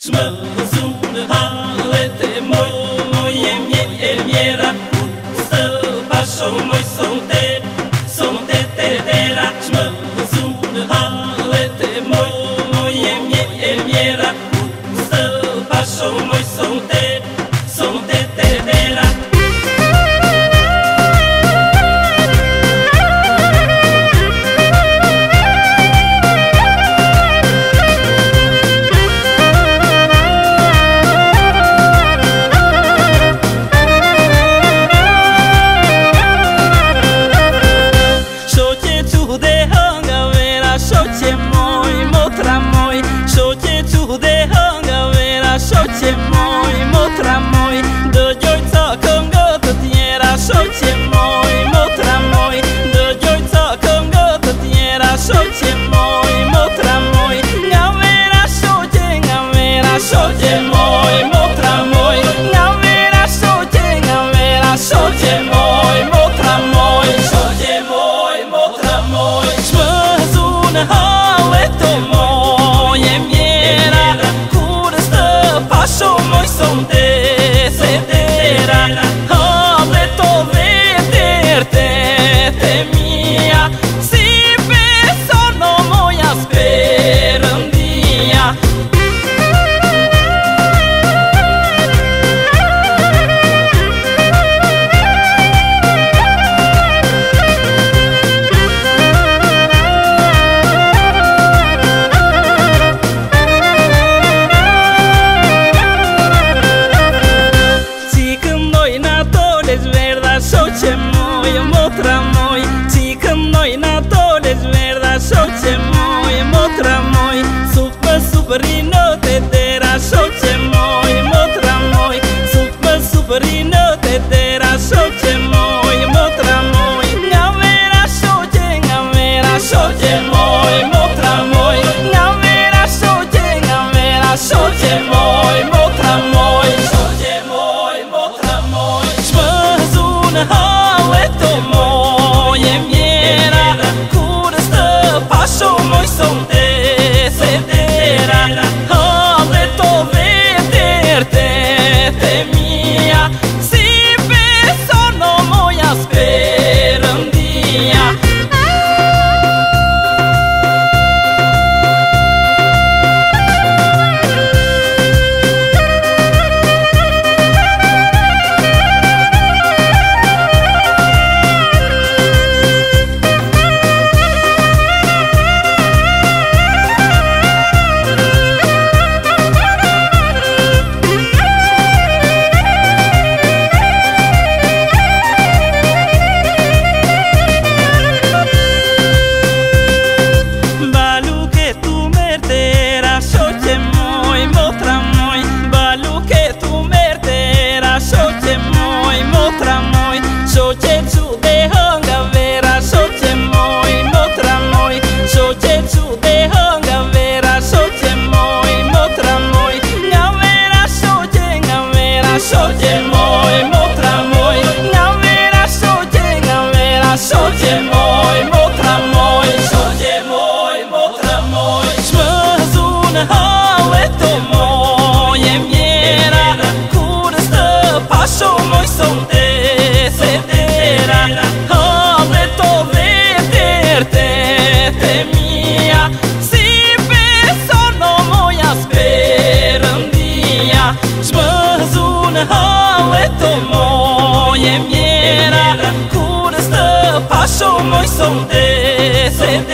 Smăzut halete moi miera să pașo moi sonte tera smăzut halete moi miera să pașo moi sonte tera Soche moi motra moi do joitza kongo tutiera soche moi motra moi do joitza kongo tutiera soche moi motra moi ngavera soche moi motra moi ngavera soche moi motra moi smazuna haleto moi emiera pașo moi sonte setera hableto vederte te mia si besono moi spero un dia Soche moi motra moi chicken noi na todes verda soche moi motra moi superino te tera soche moi motra moi superino te tera soche moi motra moi ngavera soche moi motra moi ngavera soche moi motra moi haleto moi emiera curăstă pașo moi sonte setera hableto vederte te mia si besono moi spero un dia Soche moi motra moi smăzuna haleto moi emiera curăstă pașo moi sonte setera hableto vederte te mia si besono moi spero un dia smăzuna haleto moi emiera pașo moi sonte setera